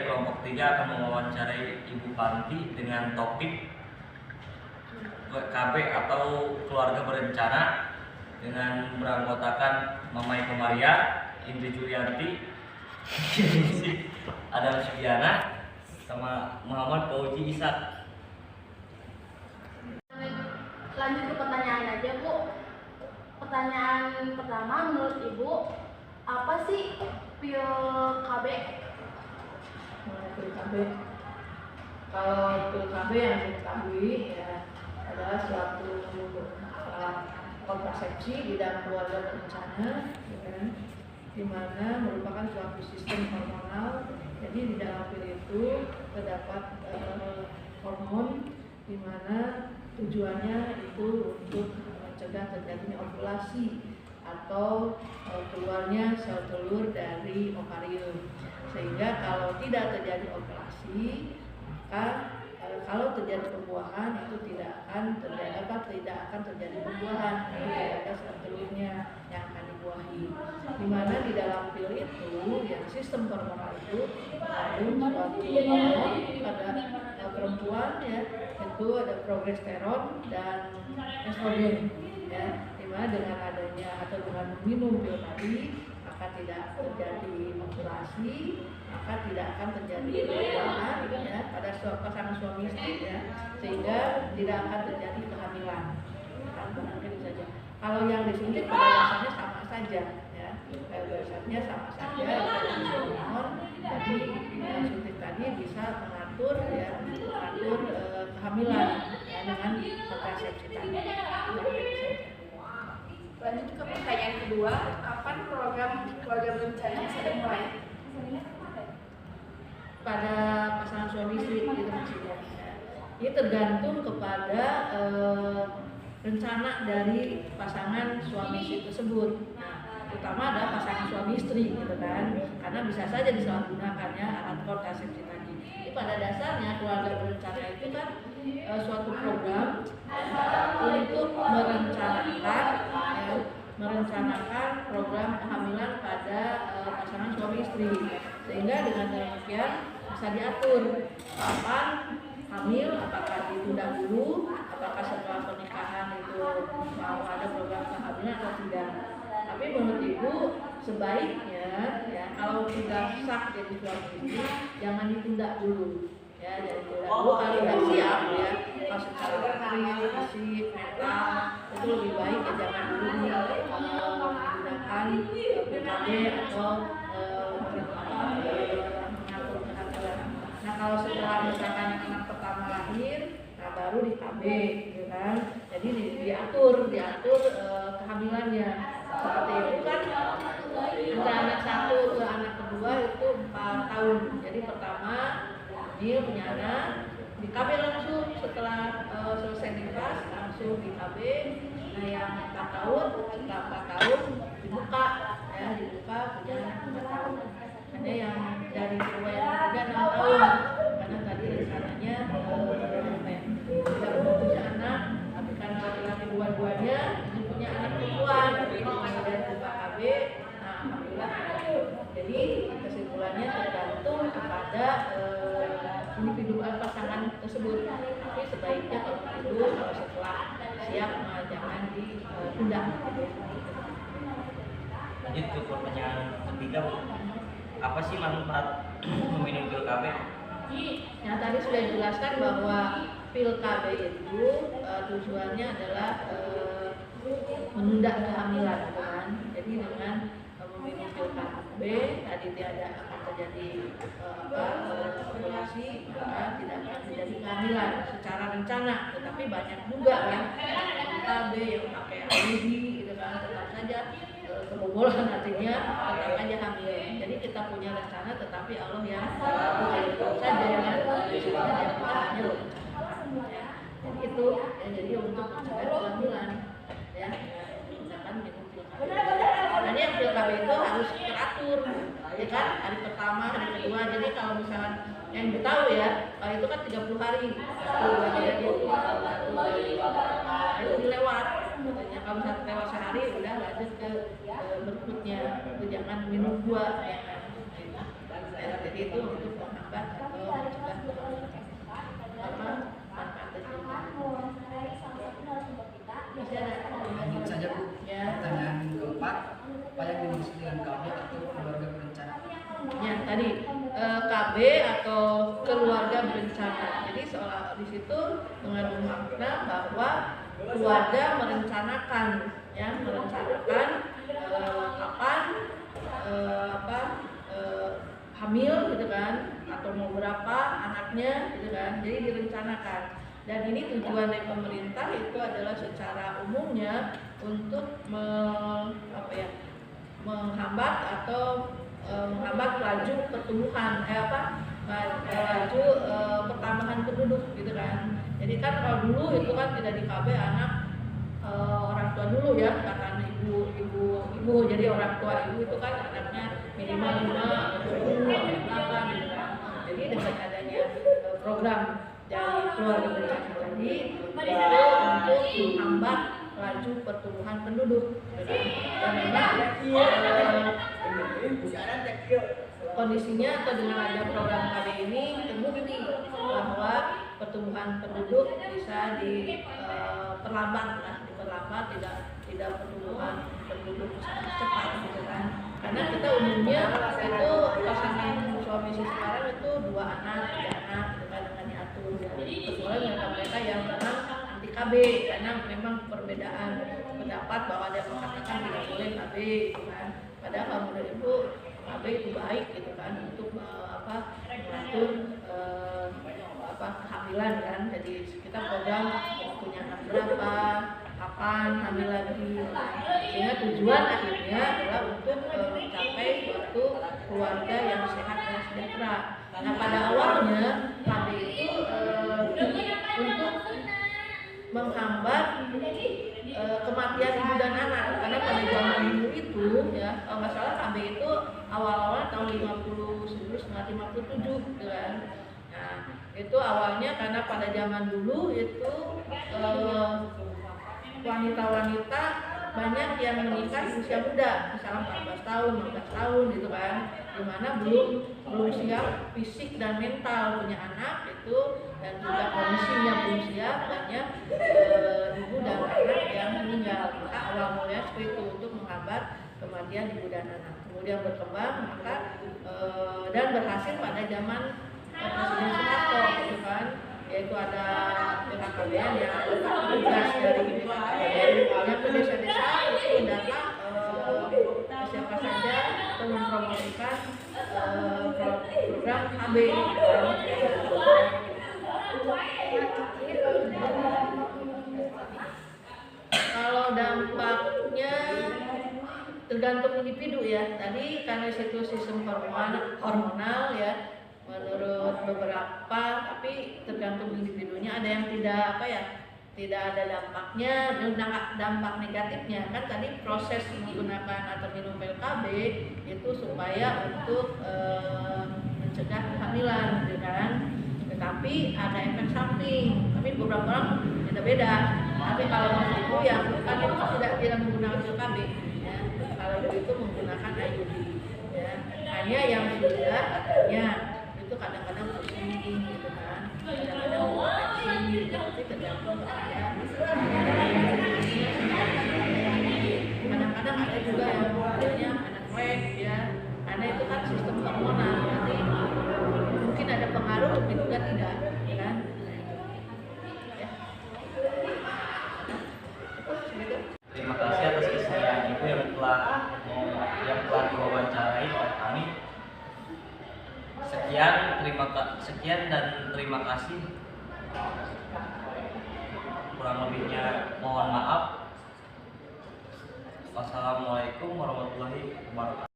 dari kelompok 3 akan mewawancarai Ibu Panti dengan topik KB atau keluarga berencana dengan beranggotakan Mamai Komaria, Indri Julianti, Adam Sugiana, sama Muhammad Fauzi Ishak. Lanjut ke pertanyaan aja, Bu. Pertanyaan pertama, menurut Ibu, apa sih pil KB? Pil KB. Kalau pil KB yang diketahui ya adalah suatu kontrasepsi di dalam keluarga berencana, ya, di mana merupakan suatu sistem hormonal. Jadi di dalam pil itu terdapat hormon di mana tujuannya itu untuk mencegah terjadinya ovulasi atau keluarnya sel telur dari ovarium. Sehingga kalau tidak terjadi ovulasi, maka kalau terjadi pembuahan itu tidak akan terjadi pembuahan, tidak ada sel telurnya yang akan dibuahi. Di mana di dalam pil itu, yang sistem hormonal itu mengandung suatu hormon pada perempuan, ya, itu ada progesteron dan estrogen, ya, di mana dengan adanya atau dengan minum pil tadi maka tidak terjadi ovulasi, maka tidak akan terjadi pembuahan, ya, pada pasangan suami istri, ya, sehingga tidak akan terjadi kehamilan. Mungkin saja. Kalau yang disuntik pada dasarnya sama saja, ya, dasarnya sama saja, hormon. Jadi yang suntik tadi bisa mengatur, ya, kehamilan, ya, dengan kontrasepsi tadi. Lanjut ke pertanyaan kedua, kapan program keluarga berencana bisa dimulai? Pada pasangan suami istri gitu maksudnya. Ini tergantung kepada rencana dari pasangan suami istri tersebut. Nah, terutama adalah pasangan suami istri gitu kan, karena bisa saja disalahgunakannya alat kontrasepsi tadi. Jadi pada dasarnya keluarga berencana itu kan suatu program untuk merencanakan program kehamilan pada pasangan suami istri, sehingga dengan demikian bisa diatur kapan hamil, apakah ditunda dulu, apakah setelah pernikahan itu mau ada program kehamilan atau tidak. Tapi menurut Ibu sebaiknya, ya, kalau sudah sah jadi suami istri jangan ditunda dulu, ya, jadi dulu kalau sudah siap, ya, kalau secara fisik, mental itu lebih baik ya jangan dulu menggunakan PKB atau mengatur kehamilan. Nah, kalau setelah misalkan anak pertama lahir, nah baru di KB, gitu kan. Jadi diatur kehamilannya. Seperti itu kan, antara anak satu ke anak kedua itu 4 tahun. Jadi pertama hamil punya anak, di KB langsung setelah selesai nikah langsung di KB. Nah yang 4 tahun, setelah 4 tahun dibuka punya anak 4 tahun. Ada yang dari kedua yang ketiga 6 tahun, karena tadi rencananya tidak mau punya anak, tapi karena laki-laki dua-duanya ingin punya anak perempuan, kemudian buka KB. Nah alhamdulillah. Jadi kesimpulannya tergantung kepada individu pasangan tersebut. Tapi sebaiknya kalau setelah siap jangan ditunda. Lanjut ke pertanyaan ketiga, Bu. Apa sih manfaat meminum pil KB? Yang tadi sudah dijelaskan bahwa pil KB itu tujuannya adalah menunda kehamilan, kan? Jadi dengan meminum pil KB tadi tidak akan terjadi ovulasi, maka tidak akan terjadi kehamilan secara rencana. Tetapi banyak juga kan KB yang pakai IUD, gitu kan, tetap saja kebobolan, artinya tetap aja hamil. Jadi kita punya rencana, tetapi Allah yang tetap saja yang hanya rencana. Jadi itu, ya, jadi untuk mencegah kehamilan, ya, misalkan minum pil KB. Makanya yang pil KB itu harus teratur, ya kan, hari pertama, hari kedua. Jadi kalau misalkan yang Ibu tahu ya, kalau itu kan 30 hari, itu dilewat. Katanya kalau misalkan lewat sehari udah lanjut ke berikutnya, jangan minum 2, ya kan. Jadi itu untuk menghambat atau mencegah manfaat tersebut. Masih ada? Lanjut saja Bu. Ya. Pertanyaan keempat, apa yang dimaksud dengan KB atau keluarga berencana? Ya, tadi KB atau keluarga berencana. Jadi soal di situ mengandung makna bahwa keluarga merencanakan, ya, merencanakan kapan hamil gitu kan, atau mau berapa anaknya gitu kan. Jadi direncanakan. Dan ini tujuan dari pemerintah itu adalah secara umumnya untuk menghambat atau menghambat laju pertumbuhan laju pertambahan penduduk gitu kan. Jadi kan kalau dulu itu kan tidak di KB anak orang tua dulu ya, katakan ibu, jadi orang tua ibu itu kan anaknya minimal 5 atau 10 atau 8 gitu kan. Jadi dengan adanya program dari keluarga berencana tadi itu untuk menghambat laju pertumbuhan penduduk gitu kan. Dan memang kondisinya atau dengan ada program KB ini terbukti bahwa pertumbuhan penduduk bisa diperlambat, tidak pertumbuhan penduduk cepat gitu kan. Karena kita umumnya itu pasangan suami istri sekarang itu 2 anak, 3 anak dengan diatur ya. Kecuali mereka yang memang anti KB karena memang perbedaan pendapat bahwa ada yang mengatakan tidak boleh KB gitu kan. Padahal kalau menurut Ibu KB itu baik gitu kan untuk mengatur kehamilan kan. Jadi kita program punya anak berapa, kapan hamil lagi gitu kan. Sehingga tujuan akhirnya adalah untuk mencapai suatu keluarga yang sehat dan sejahtera. Nah pada awalnya KB itu untuk menghambat kematian ibu dan anak, karena pada zaman dulu itu ya kalau nggak salah KB itu awal-awal tahun 1957 gitu kan. Nah itu awalnya karena pada zaman dulu itu wanita-wanita banyak yang menikah di usia muda, misalnya 14 tahun, 15 tahun gitu kan, dimana belum siap fisik dan mental punya anak itu, dan juga kondisinya belum siap, banyak ibu dan anak yang meninggal. Maka awal mulanya seperti itu untuk menghambat kematian ibu dan anak. Kemudian berkembang maka dan berhasil pada zaman Presiden Soeharto gitu kan, yaitu ada BKKBN yang tugas dari BKKBN yang ke desa-desa itu mendata siapa saja untuk mempromosikan program KB gitu kan. Kalau dampaknya tergantung individu ya. Tadi karena situ sistem hormonal ya, menurut beberapa, tapi tergantung individunya. Ada yang tidak ada dampaknya, dampak negatifnya kan. Tadi proses menggunakan atau minum pil KB itu supaya untuk mencegah kehamilan gitu kan. Tetapi ada efek samping, tapi beberapa orang beda-beda. Tapi kalau ibu yang kan itu tidak menggunakan pil KB ya. Kalau ibu itu menggunakan IUD ya. Hanya yang sudah katanya itu kadang-kadang pusing gitu kan, kadang-kadang infeksi, jadi tergantung kepada kadang-kadang ada juga yang modelnya anak lek ya, karena itu kan sistem hormonal, jadi mungkin ada pengaruh tapi juga tidak ya kan. Terima kasih atas kesediaan Ibu yang telah diwawancarai oleh kami. Sekian dan terima kasih. Kurang lebihnya mohon maaf. Wassalamualaikum warahmatullahi wabarakatuh.